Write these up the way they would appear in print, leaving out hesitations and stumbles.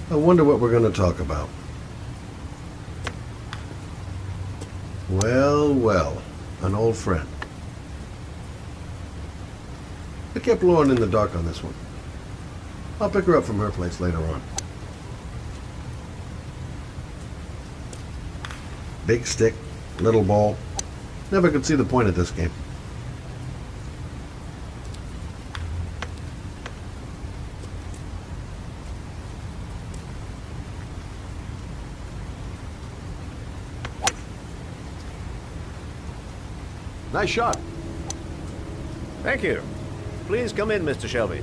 I wonder what we're going to talk about. Well, well, an old friend. I kept Lauren in the dark on this one. I'll pick her up from her place later on. Big stick, little ball. Never could see the point of this game. Nice shot. Thank you. Please come in, Mr. Shelby.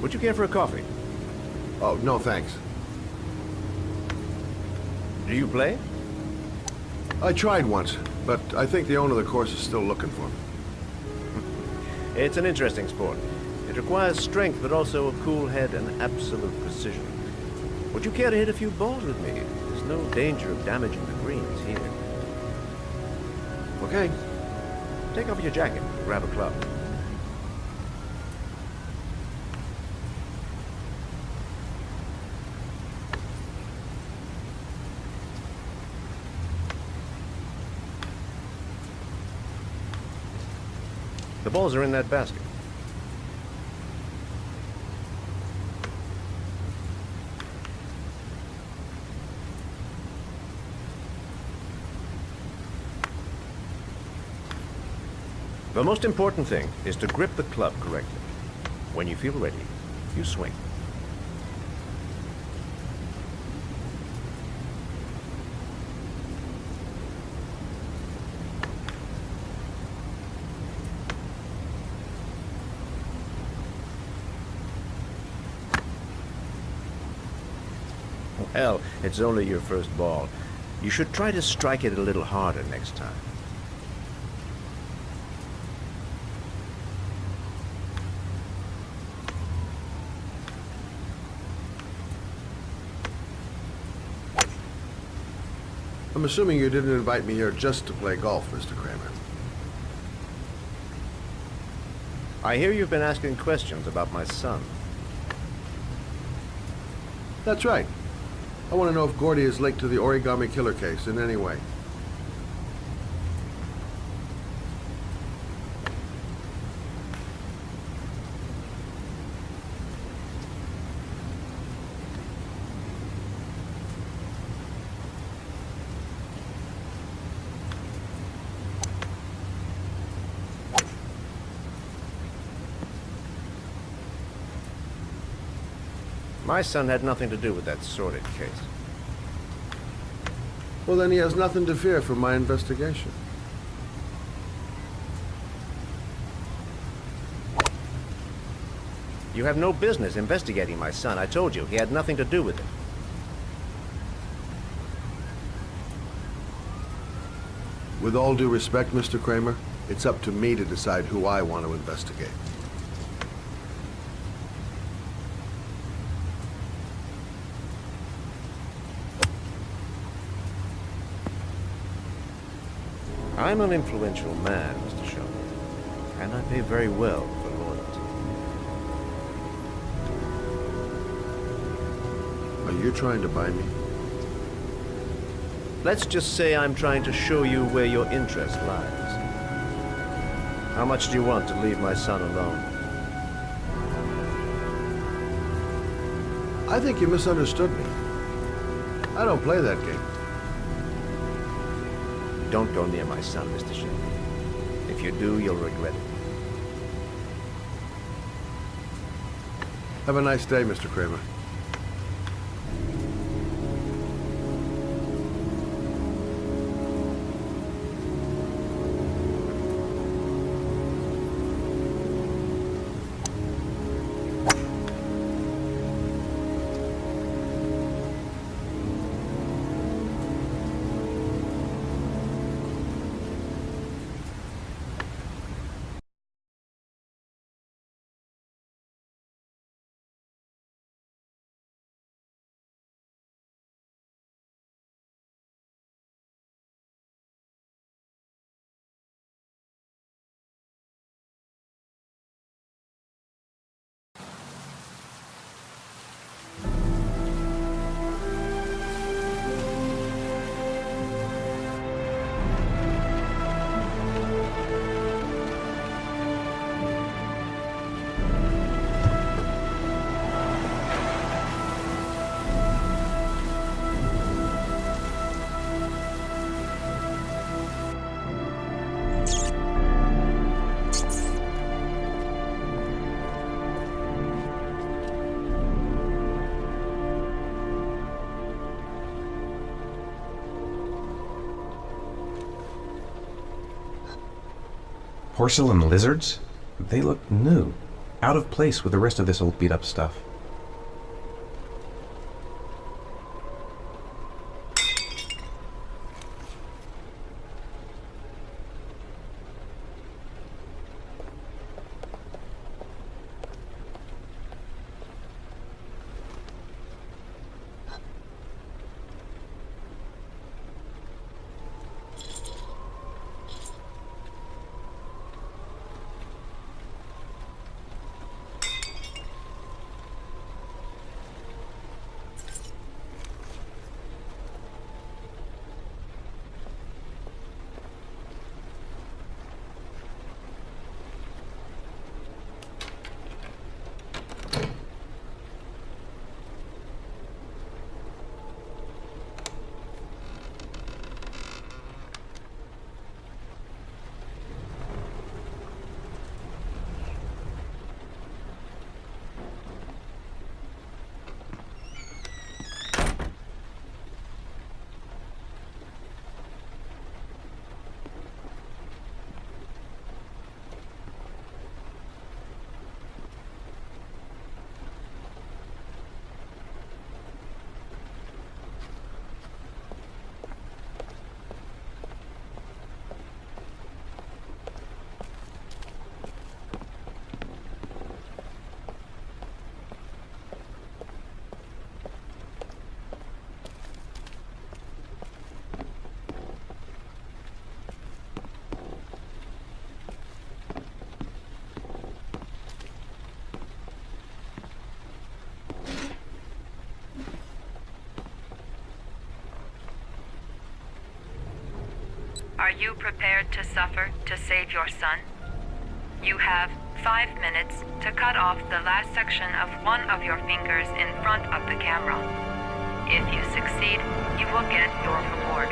Would you care for a coffee? Oh, no thanks. Do you play? I tried once, but I think the owner of the course is still looking for me. It's an interesting sport. It requires strength, but also a cool head and absolute precision. Would you care to hit a few balls with me? There's no danger of damaging the greens here. Okay. Take off your jacket and grab a club. The balls are in that basket. The most important thing is to grip the club correctly. When you feel ready, you swing. Well, it's only your first ball. You should try to strike it a little harder next time. I'm assuming you didn't invite me here just to play golf, Mr. Kramer. I hear you've been asking questions about my son. That's right. I want to know if Gordy is linked to the origami killer case in any way. My son had nothing to do with that sordid case. Well, then he has nothing to fear from my investigation. You have no business investigating my son. I told you, he had nothing to do with it. With all due respect, Mr. Kramer, it's up to me to decide who I want to investigate. I'm an influential man, Mr. Shelby, and I pay very well for loyalty. Are you trying to buy me? Let's just say I'm trying to show you where your interest lies. How much do you want to leave my son alone? I think you misunderstood me. I don't play that game. Don't go near my son, Mr. Shelby. If you do, you'll regret it. Have a nice day, Mr. Kramer. Porcelain lizards? They look new. Out of place with the rest of this old beat-up stuff. Are you prepared to suffer to save your son? You have 5 minutes to cut off the last section of one of your fingers in front of the camera. If you succeed, you will get your reward.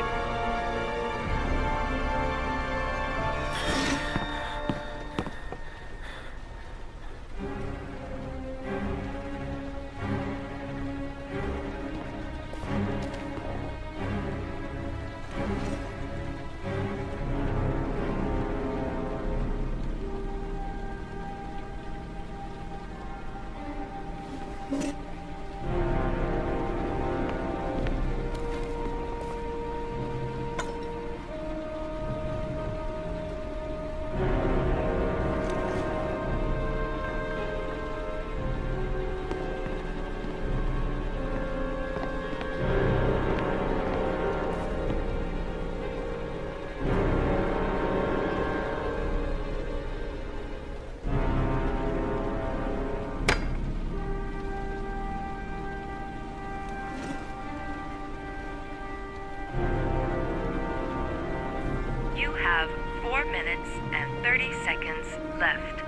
You have 4 minutes and 30 seconds left.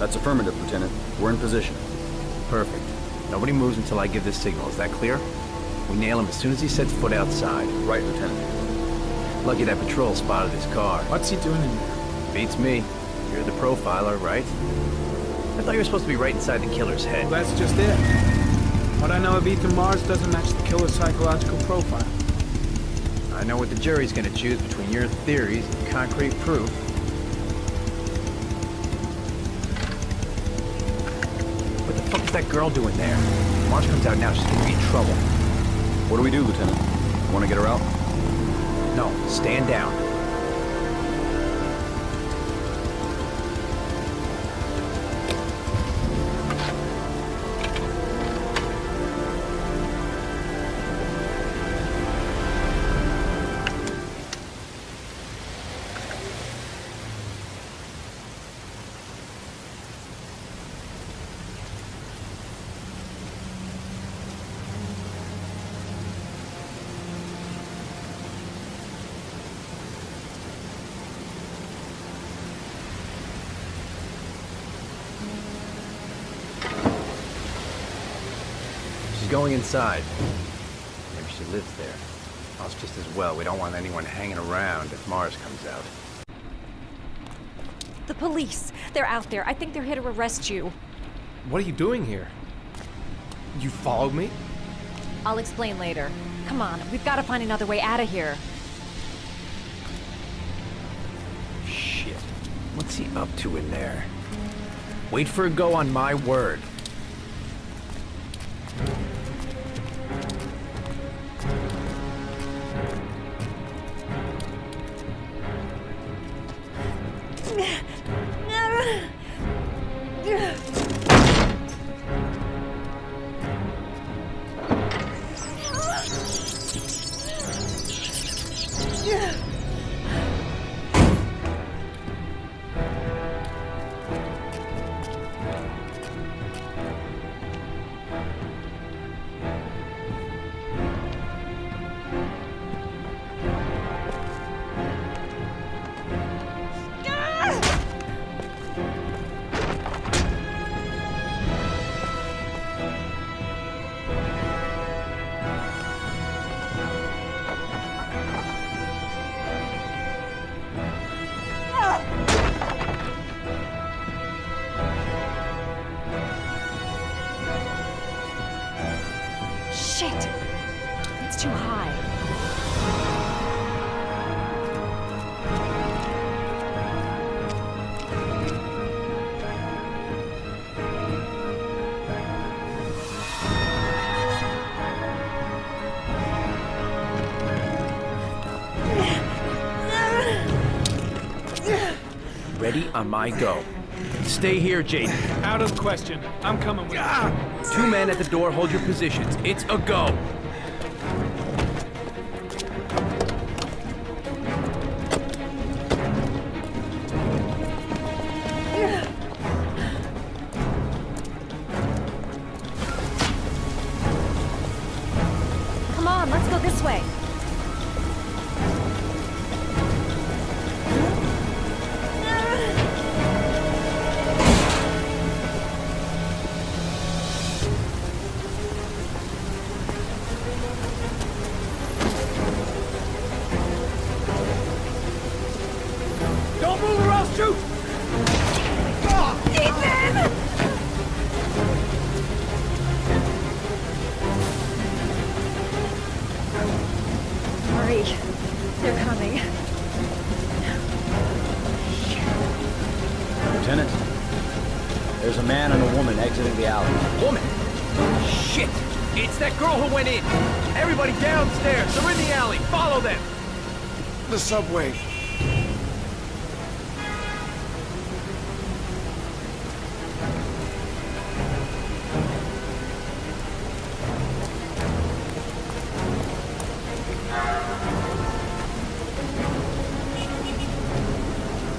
That's affirmative, Lieutenant. We're in position. Perfect. Nobody moves until I give the signal. Is that clear? We nail him as soon as he sets foot outside. Right, Lieutenant. Lucky that patrol spotted his car. What's he doing in there? Beats me. You're the profiler, right? I thought you were supposed to be right inside the killer's head. Well, that's just it. What I know of Ethan Mars doesn't match the killer's psychological profile. I know what the jury's gonna choose between your theories and concrete proof. What the fuck is that girl doing there? If Mars comes out now, she's gonna be in trouble. What do we do, Lieutenant? Want to get her out? No, stand down. She's going inside. Maybe she lives there. Well, it's just as well. We don't want anyone hanging around if Mars comes out. The police! They're out there. I think they're here to arrest you. What are you doing here? You followed me? I'll explain later. Come on, we've got to find another way out of here. Shit. What's he up to in there? Wait for a go on my word. Shit! It's too high. Ready on my go. Stay here, Jaden. Out of the question. I'm coming with you. 2 men at the door, hold your positions. It's a go. Come on, let's go this way. Don't move or I'll shoot! Hurry. They're coming. Lieutenant, there's a man and a woman exiting the alley. Woman! Shit! It's that girl who went in! Everybody downstairs! They're in the alley! Follow them! The subway.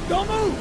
Don't move!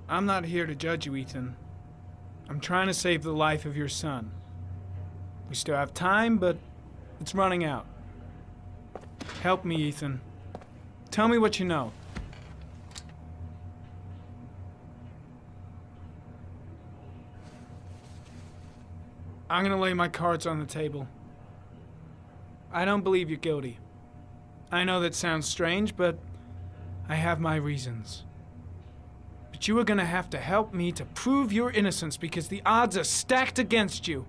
I'm not here to judge you, Ethan. I'm trying to save the life of your son. We still have time, but it's running out. Help me, Ethan. Tell me what you know. I'm gonna lay my cards on the table. I don't believe you're guilty. I know that sounds strange, but I have my reasons. But you are gonna have to help me to prove your innocence because the odds are stacked against you.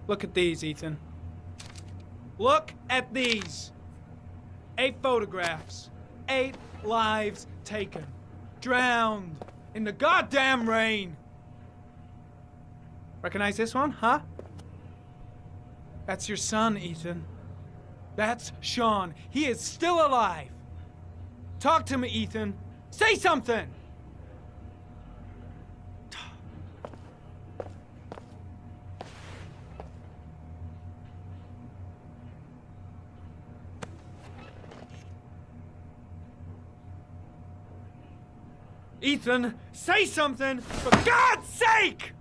Look at these, Ethan. Look at these. 8 photographs. 8 lives taken. Drowned in the goddamn rain. Recognize this one, huh? That's your son, Ethan. That's Sean. He is still alive. Talk to me, Ethan. Say something! Ethan, say something, for God's sake!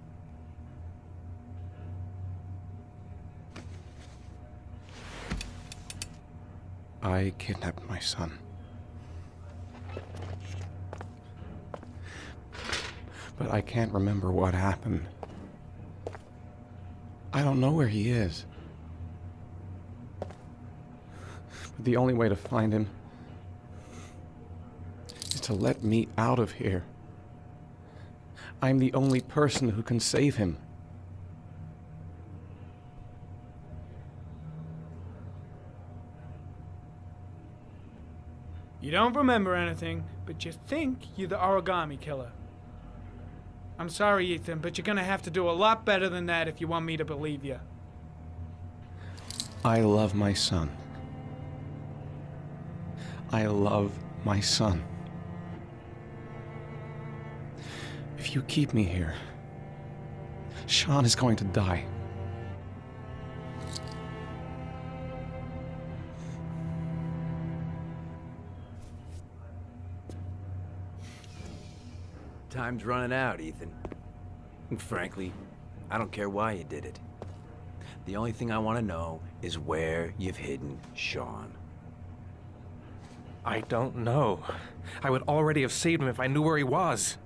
I kidnapped my son. But I can't remember what happened. I don't know where he is. But the only way to find him is to let me out of here. I'm the only person who can save him. You don't remember anything, but you think you're the origami killer. I'm sorry, Ethan, but you're gonna have to do a lot better than that if you want me to believe you. I love my son. I love my son. If you keep me here, Sean is going to die. Time's running out, Ethan. And frankly, I don't care why you did it. The only thing I want to know is where you've hidden Sean. I don't know. I would already have saved him if I knew where he was.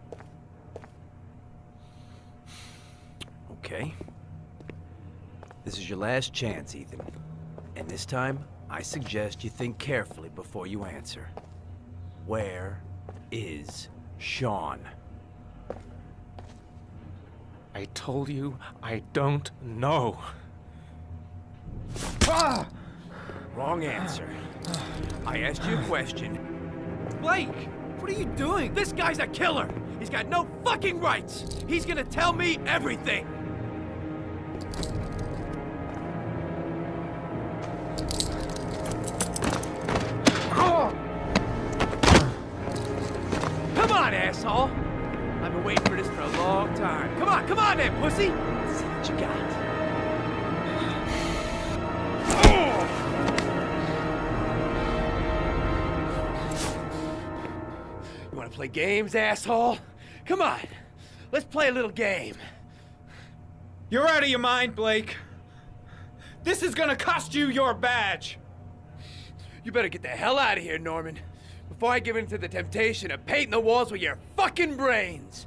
Okay. This is your last chance, Ethan. And this time, I suggest you think carefully before you answer. Where is Sean? I told you I don't know. Wrong answer. I asked you a question. Blake, what are you doing? This guy's a killer! He's got no fucking rights! He's gonna tell me everything! Come on, asshole! I've been waiting for this for a long time. Come on then, pussy! Let's see what you got. You wanna play games, asshole? Come on, let's play a little game. You're out of your mind, Blake. This is gonna cost you your badge. You better get the hell out of here, Norman, before I give in to the temptation of painting the walls with your fucking brains.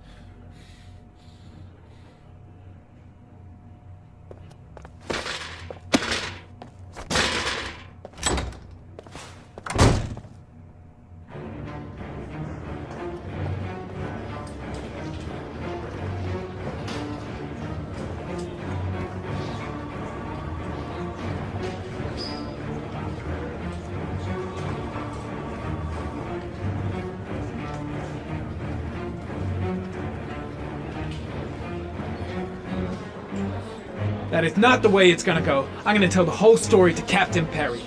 That is not the way it's gonna go. I'm gonna tell the whole story to Captain Perry.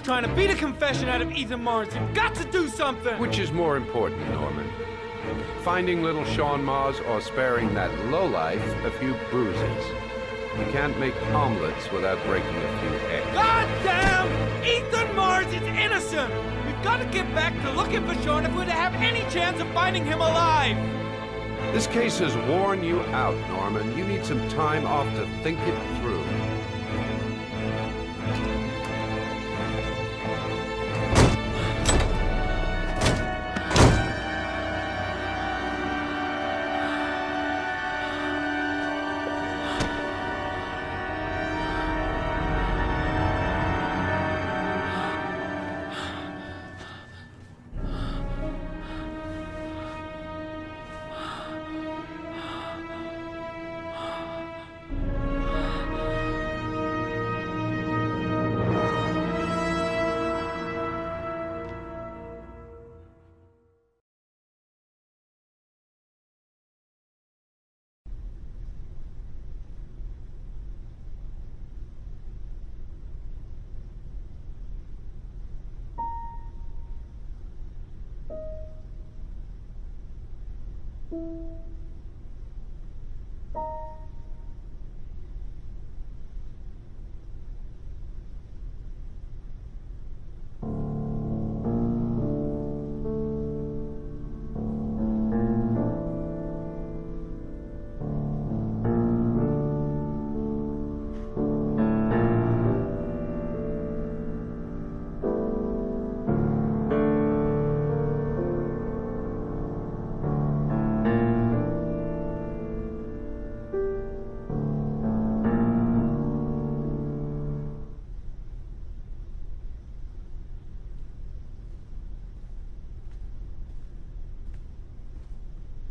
trying to beat a confession out of Ethan Mars. You've got to do something! Which is more important, Norman? Finding little Sean Mars or sparing that lowlife a few bruises? You can't make omelets without breaking a few eggs. God damn! Ethan Mars is innocent! We've got to get back to looking for Sean if we're to have any chance of finding him alive! This case has worn you out, Norman. You need some time off to think it through.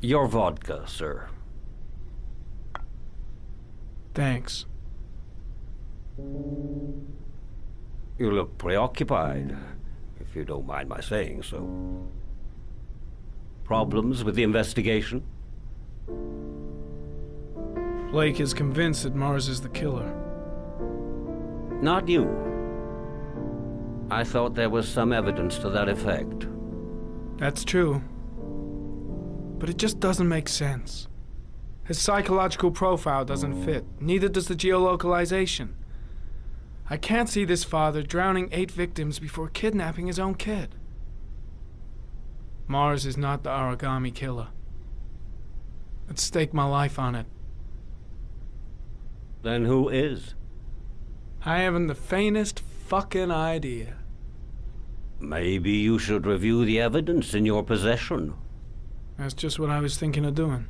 Your vodka, sir. Thanks. You look preoccupied, if you don't mind my saying so. Problems with the investigation? Blake is convinced that Mars is the killer. Not you. I thought there was some evidence to that effect. That's true. But it just doesn't make sense. His psychological profile doesn't fit. Neither does the geolocalization. I can't see this father drowning 8 victims before kidnapping his own kid. Mars is not the origami killer. I'd stake my life on it. Then who is? I haven't the faintest fucking idea. Maybe you should review the evidence in your possession. That's just what I was thinking of doing.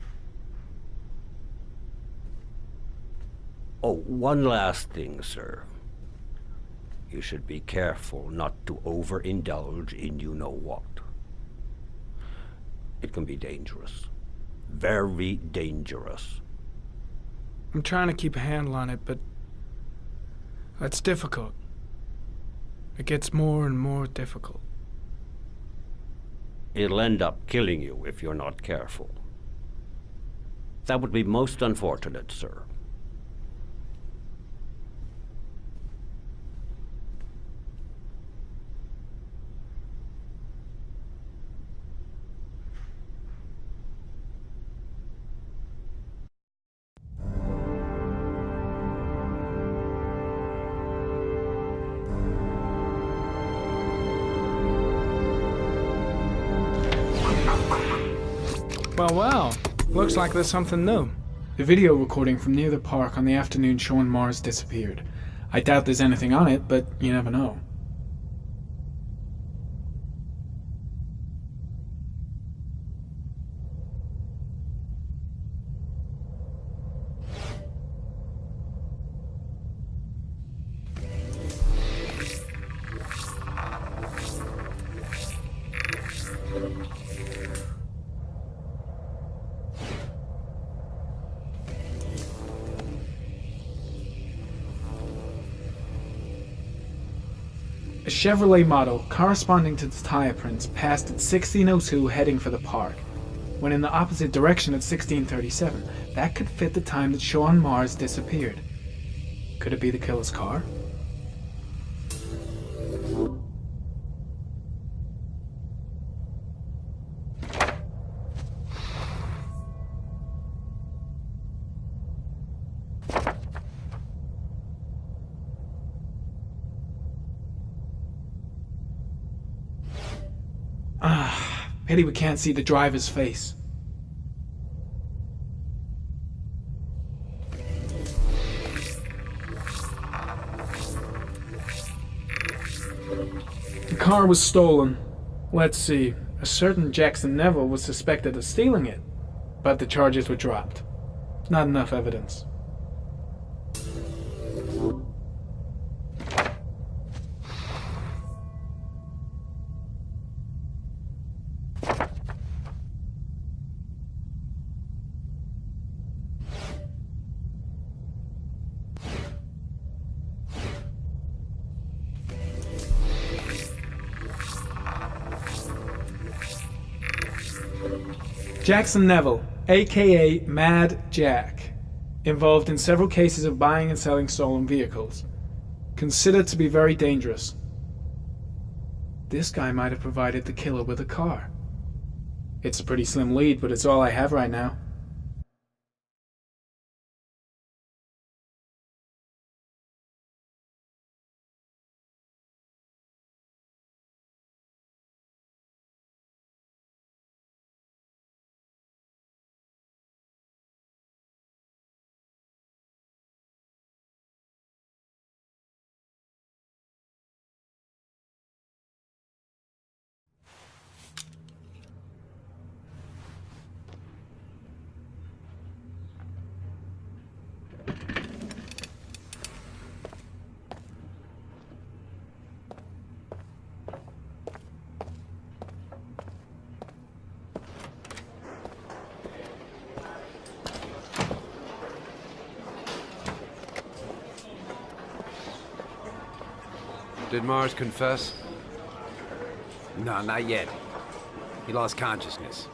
Oh, one last thing, sir. You should be careful not to overindulge in you-know-what. It can be dangerous. Very dangerous. I'm trying to keep a handle on it, but that's difficult. It gets more and more difficult. It'll end up killing you if you're not careful. That would be most unfortunate, sir. Well, looks like there's something new. The video recording from near the park on the afternoon Sean Mars disappeared. I doubt there's anything on it, but you never know. A Chevrolet model corresponding to the tire prints passed at 1602 heading for the park. When in the opposite direction at 1637, that could fit the time that Sean Mars disappeared. Could it be the killer's car? Pity we can't see the driver's face. The car was stolen. Let's see. A certain Jackson Neville was suspected of stealing it, but the charges were dropped. Not enough evidence. Jackson Neville, aka Mad Jack, involved in several cases of buying and selling stolen vehicles. Considered to be very dangerous. This guy might have provided the killer with a car. It's a pretty slim lead, but it's all I have right now. Did Mars confess? No, not yet. He lost consciousness.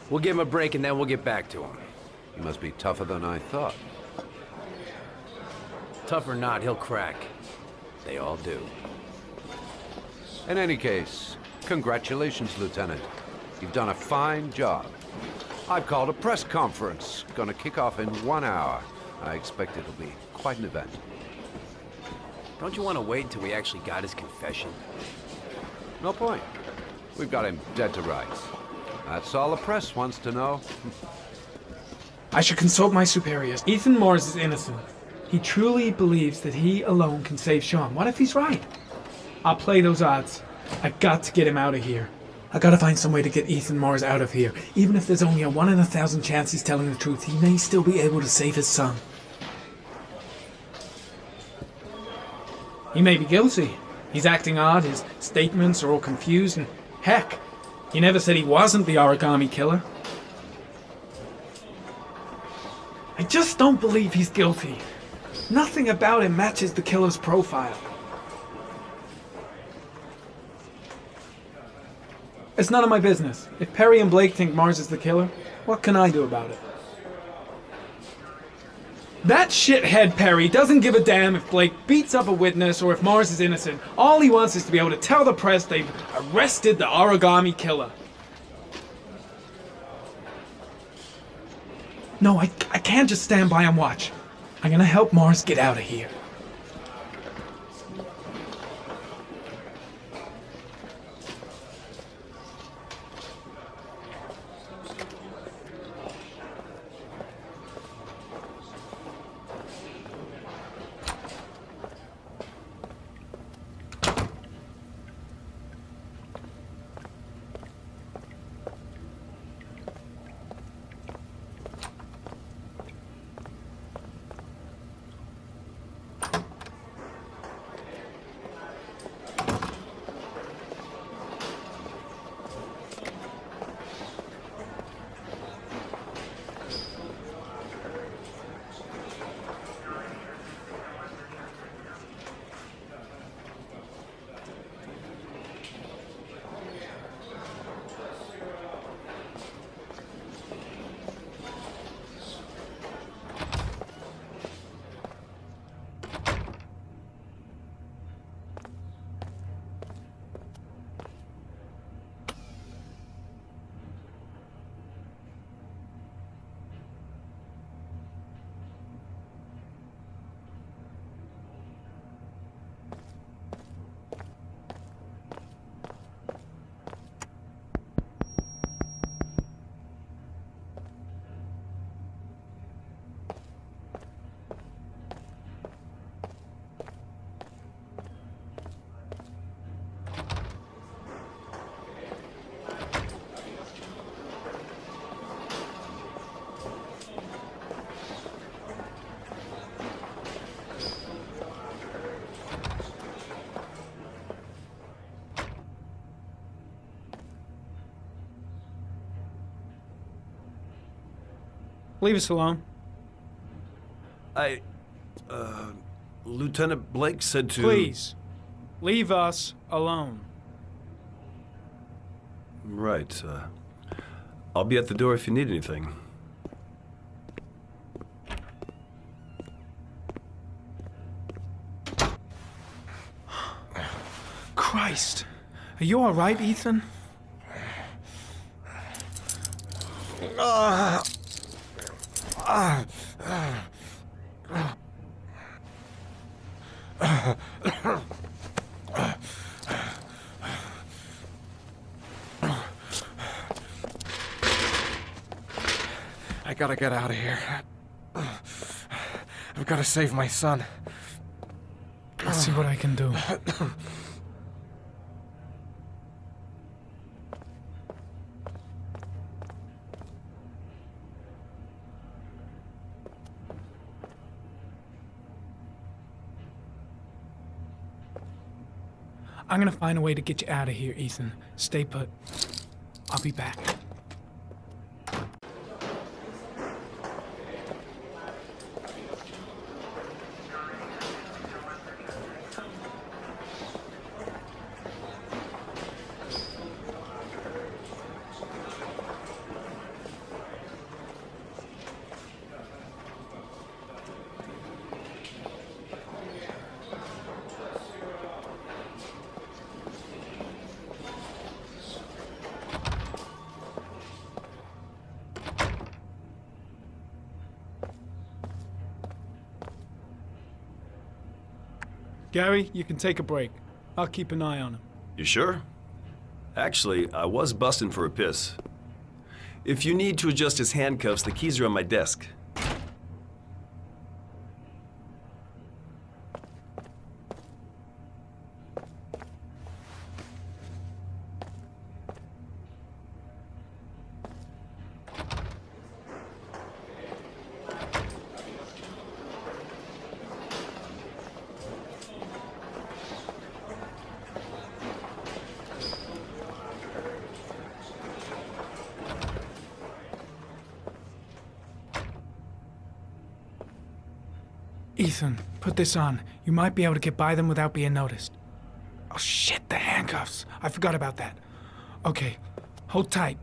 We'll give him a break and then we'll get back to him. He must be tougher than I thought. Tough or not, he'll crack. They all do. In any case, congratulations, Lieutenant. You've done a fine job. I've called a press conference. Gonna kick off in 1 hour. I expect it'll be quite an event. Don't you want to wait until we actually got his confession? No point. We've got him dead to rights. That's all the press wants to know. I should consult my superiors. Ethan Mars is innocent. He truly believes that he alone can save Sean. What if he's right? I'll play those odds. I got to get him out of here. I gotta find some way to get Ethan Mars out of here. Even if there's only a 1 in 1,000 chance he's telling the truth, he may still be able to save his son. He may be guilty. He's acting odd, his statements are all confused, and heck, he never said he wasn't the origami killer. I just don't believe he's guilty. Nothing about him matches the killer's profile. It's none of my business. If Perry and Blake think Mars is the killer, what can I do about it? That shithead Perry doesn't give a damn if Blake beats up a witness or if Mars is innocent. All he wants is to be able to tell the press they've arrested the origami killer. No, I can't just stand by and watch. I'm gonna help Mars get out of here. Leave us alone. Lieutenant Blake said to... Please, leave us alone. Right, I'll be at the door if you need anything. Christ. Are you all right, Ethan? I gotta get out of here. I've gotta save my son. I'll see what I can do. I'm gonna find a way to get you out of here, Ethan. Stay put. I'll be back. Gary, you can take a break. I'll keep an eye on him. You sure? Actually, I was busting for a piss. If you need to adjust his handcuffs, the keys are on my desk. Ethan, put this on. You might be able to get by them without being noticed. Oh shit, the handcuffs. I forgot about that. Okay, hold tight.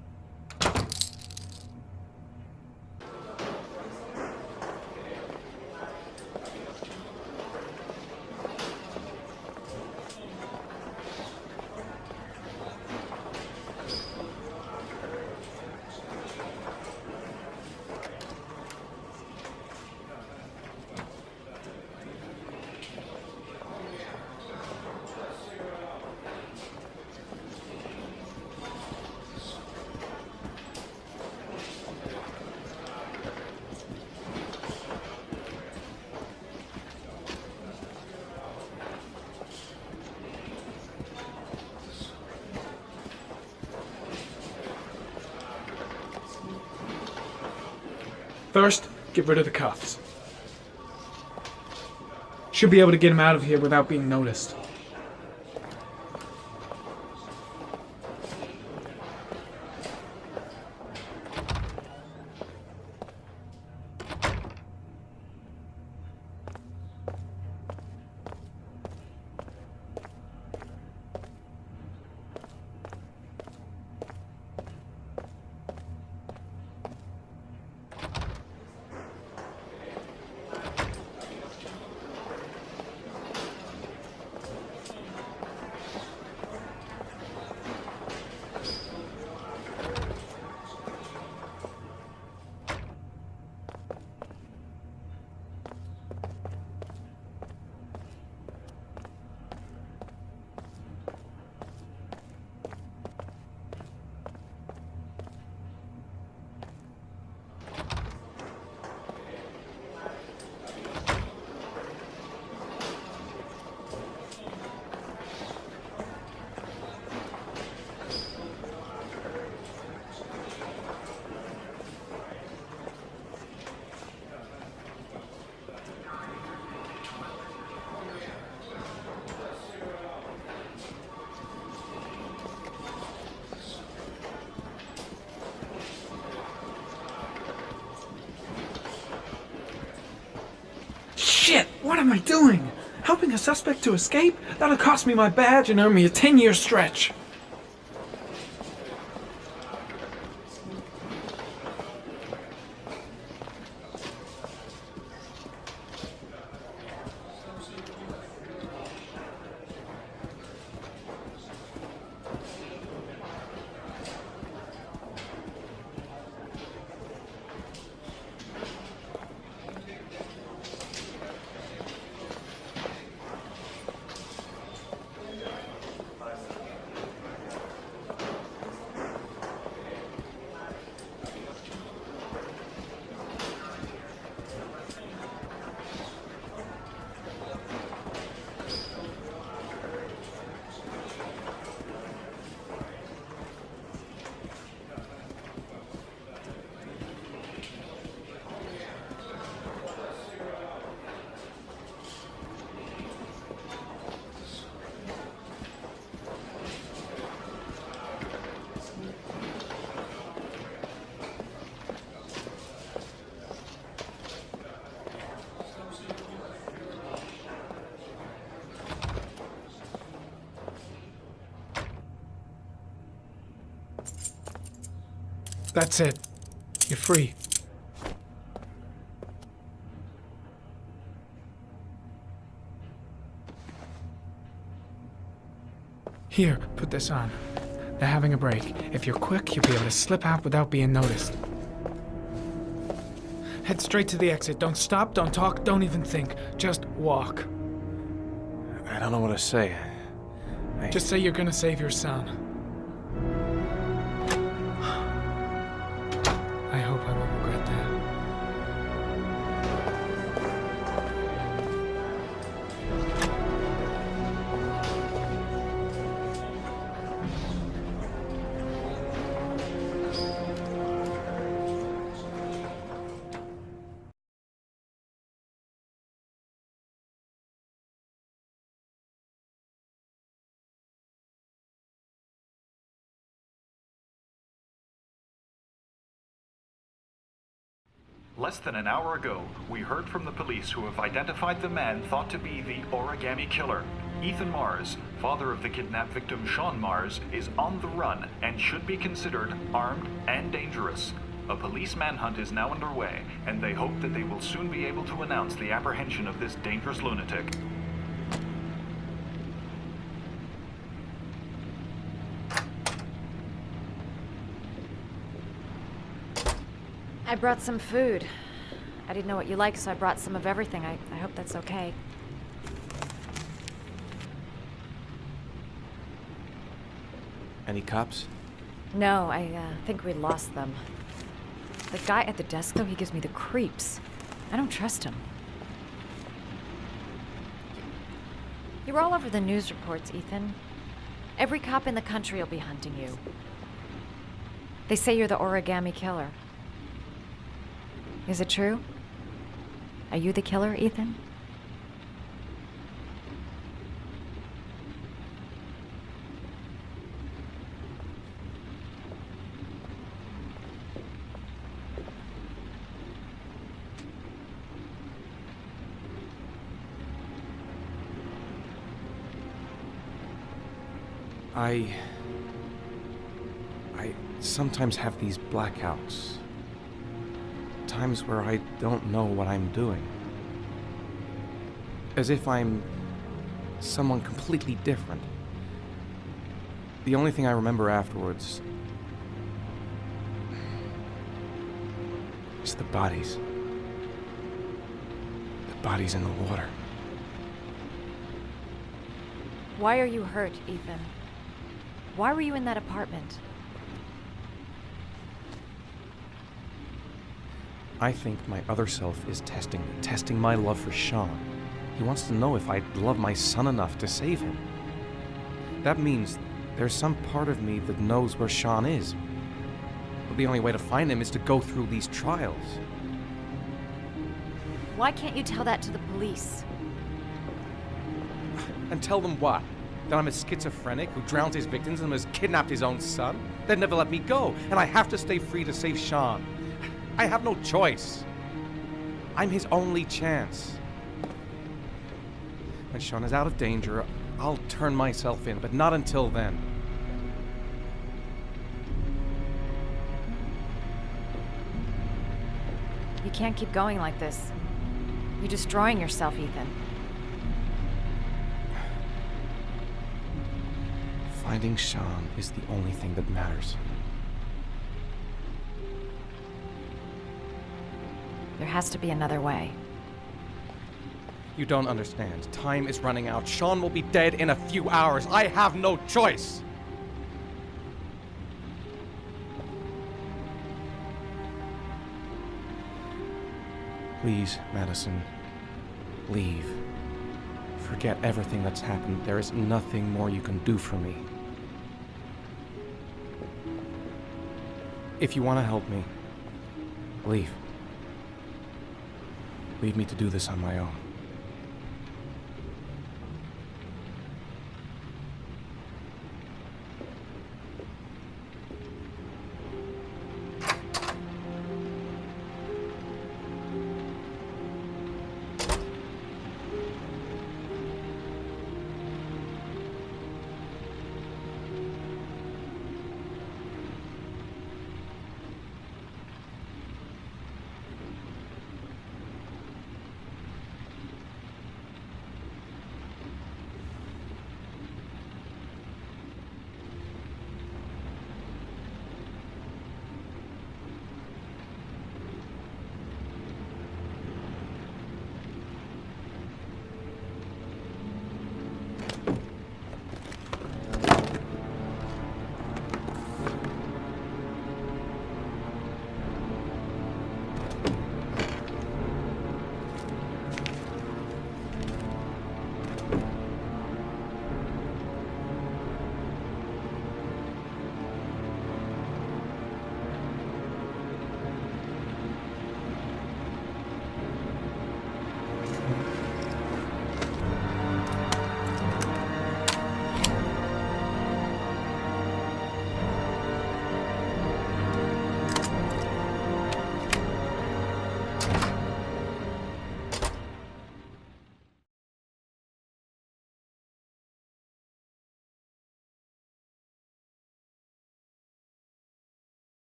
First, get rid of the cuffs. Should be able to get him out of here without being noticed. What am I doing? Helping a suspect to escape? That'll cost me my badge and earn me a 10-year stretch. That's it. You're free. Here, put this on. They're having a break. If you're quick, you'll be able to slip out without being noticed. Head straight to the exit. Don't stop, don't talk, don't even think. Just walk. I don't know what to say. Just say you're gonna save your son. I hope I won't regret that. Less than an hour ago, we heard from the police who have identified the man thought to be the origami killer. Ethan Mars, father of the kidnapped victim Sean Mars, is on the run and should be considered armed and dangerous. A police manhunt is now underway, and they hope that they will soon be able to announce the apprehension of this dangerous lunatic. I brought some food. I didn't know what you like, so I brought some of everything. I hope that's okay. Any cops? No, I think we lost them. The guy at the desk, though, he gives me the creeps. I don't trust him. You're all over the news reports, Ethan. Every cop in the country will be hunting you. They say you're the origami killer. Is it true? Are you the killer, Ethan? I sometimes have these blackouts. Times where I don't know what I'm doing. As if I'm someone completely different. The only thing I remember afterwards is the bodies. The bodies in the water. Why are you hurt, Ethan? Why were you in that apartment? I think my other self is testing my love for Sean. He wants to know if I love my son enough to save him. That means there's some part of me that knows where Sean is. But the only way to find him is to go through these trials. Why can't you tell that to the police? And tell them what? That I'm a schizophrenic who drowned his victims and has kidnapped his own son? They'd never let me go, and I have to stay free to save Sean. I have no choice. I'm his only chance. When Sean is out of danger, I'll turn myself in, but not until then. You can't keep going like this. You're destroying yourself, Ethan. Finding Sean is the only thing that matters. There has to be another way. You don't understand. Time is running out. Sean will be dead in a few hours. I have no choice. Please, Madison, leave. Forget everything that's happened. There is nothing more you can do for me. If you want to help me, leave. Leave me to do this on my own.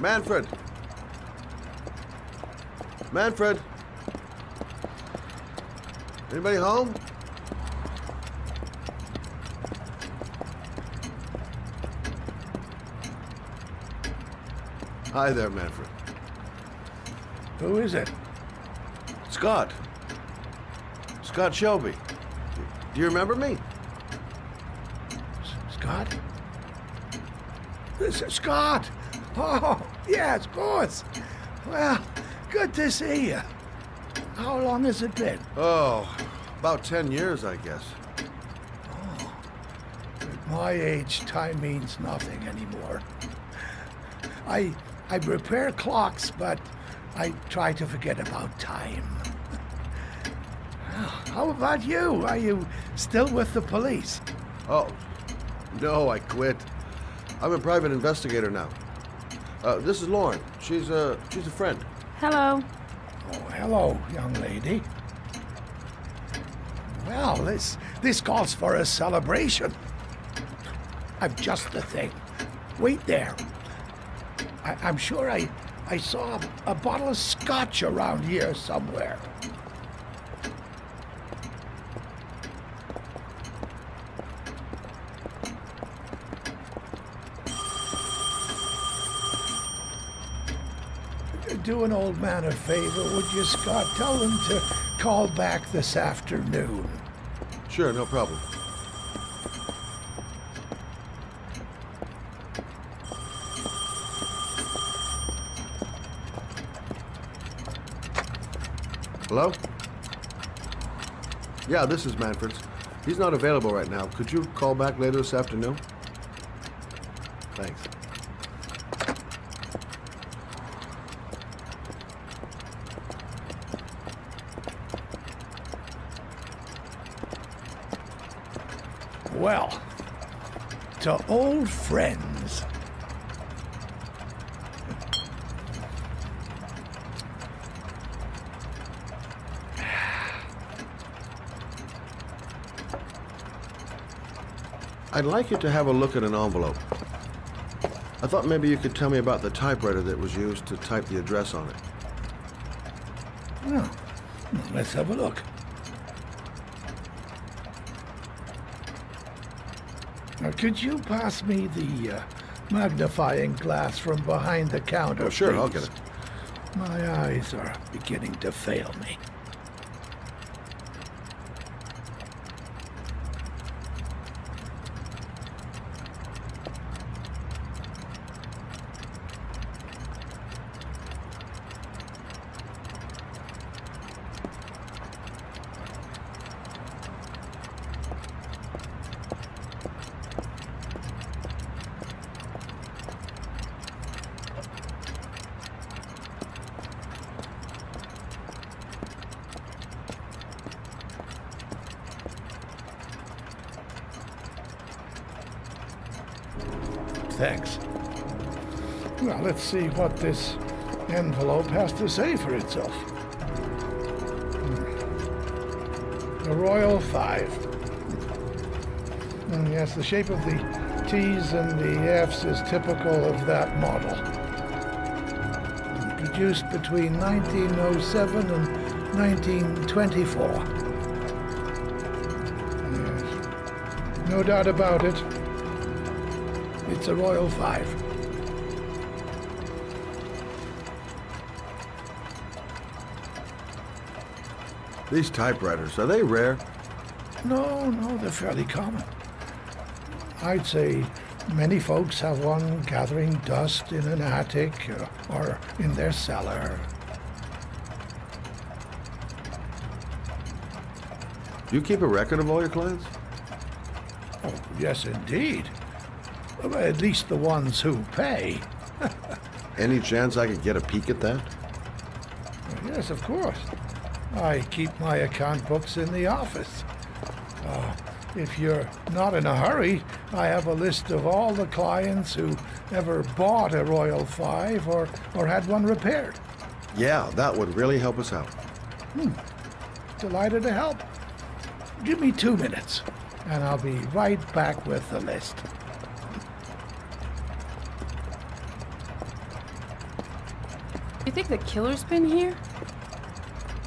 Manfred! Manfred! Anybody home? Hi there, Manfred. Who is it? Scott. Scott Shelby. Do you remember me? Scott? This is Scott! Oh, yes, of course. Well, good to see you. How long has it been? Oh, about 10 years, I guess. Oh, at my age, time means nothing anymore. I repair clocks, but I try to forget about time. How about you? Are you still with the police? Oh, no, I quit. I'm a private investigator now. This is Lauren. She's a friend. Hello. Oh, hello, young lady. Well, this calls for a celebration. I'm just the thing. Wait there. I'm sure I saw a bottle of scotch around here somewhere. Do an old man a favor, would you, Scott? Tell him to call back this afternoon. Sure, no problem. Hello? Yeah, this is Manfred's. He's not available right now. Could you call back later this afternoon? Thanks. Well, to old friends. I'd like you to have a look at an envelope. I thought maybe you could tell me about the typewriter that was used to type the address on it. Oh, let's have a look. Now, could you pass me the magnifying glass from behind the counter, Oh, sure, please? I'll get it. My eyes are beginning to fail me. Thanks. Well, let's see what this envelope has to say for itself. The Royal 5. Yes, the shape of the T's and the F's is typical of that model. Produced between 1907 and 1924. Yes. No doubt about it. It's a Royal 5. These typewriters, are they rare? No, they're fairly common. I'd say many folks have one gathering dust in an attic or in their cellar. Do you keep a record of all your clients? Oh, yes, indeed. Well, at least the ones who pay. Any chance I could get a peek at that? Yes, of course. I keep my account books in the office. If you're not in a hurry, I have a list of all the clients who ever bought a Royal 5 or had one repaired. Yeah, that would really help us out. Delighted to help. Give me 2 minutes, and I'll be right back with the list. You think the killer's been here?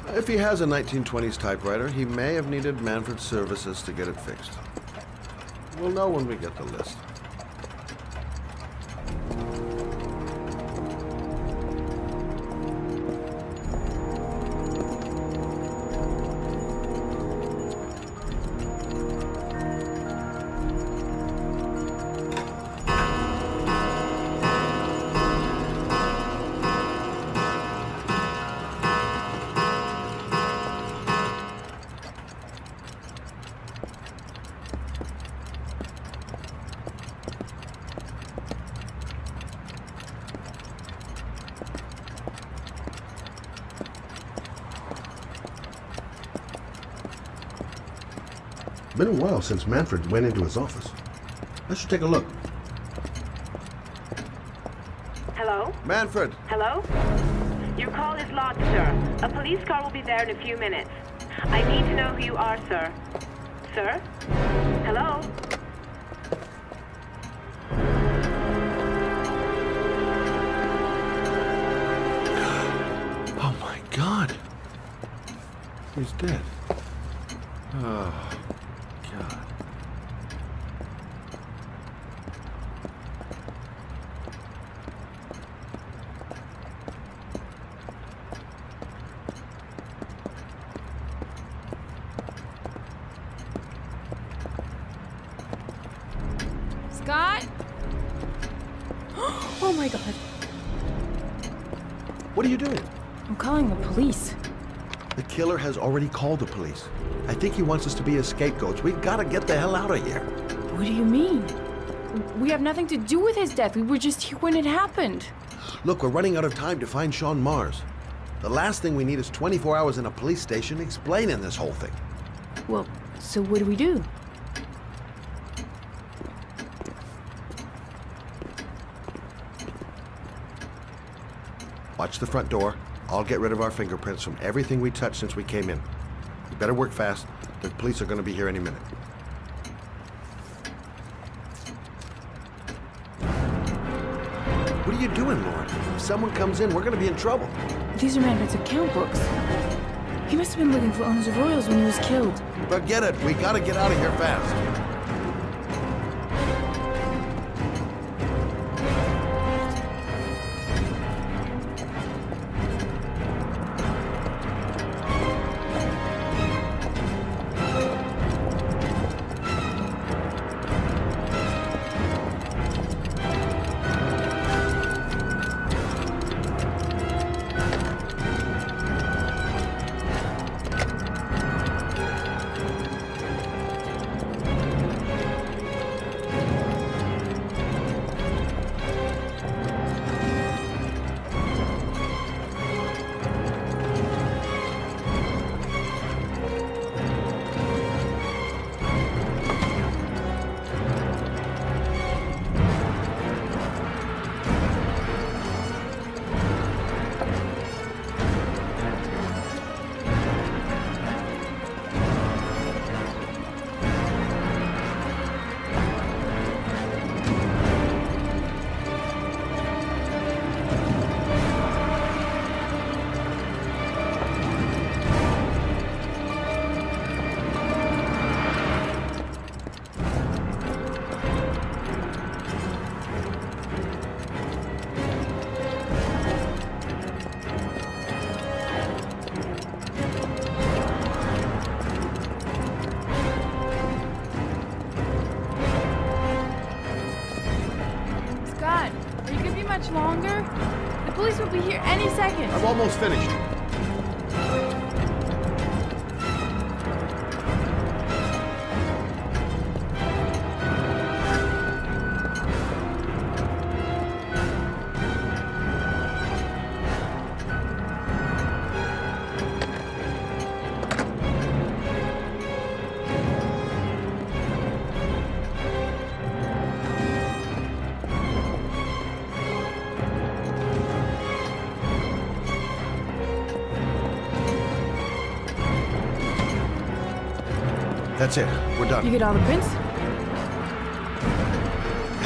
If he has a 1920s typewriter, he may have needed Manfred's services to get it fixed. We'll know when we get the list. Been a while since Manfred went into his office. I should take a look. Hello? Manfred! Hello? Your call is lodged, sir. A police car will be there in a few minutes. I need to know who you are, sir. Sir? Hello? Oh my God! He's dead. Oh, God. Scott? Oh my God. What are you doing? I'm calling the police. The killer has already called the police. I think he wants us to be his scapegoats. We've got to get the hell out of here. What do you mean? We have nothing to do with his death. We were just here when it happened. Look, we're running out of time to find Sean Mars. The last thing we need is 24 hours in a police station explaining this whole thing. Well, so what do we do? Watch the front door. I'll get rid of our fingerprints from everything we touched since we came in. You better work fast. The police are going to be here any minute. What are you doing, Lauren? If someone comes in, we're going to be in trouble. These are Manfred's account books. He must have been looking for owners of Royals when he was killed. Forget it. We got to get out of here fast. Much longer? The police will be here any second. I'm almost finished. That's it. We're done. You get all the prints?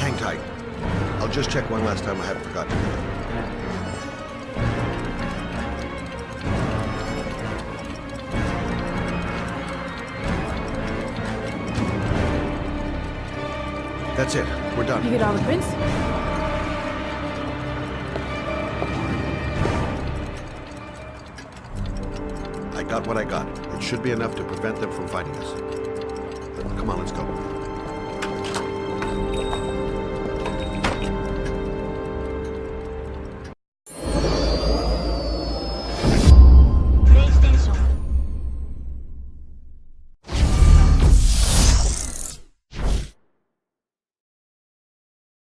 Hang tight. I'll just check one last time. I haven't forgotten. That's it. We're done. You get all the prints? I got what I got. It should be enough to prevent them from finding us. Come on, let's go.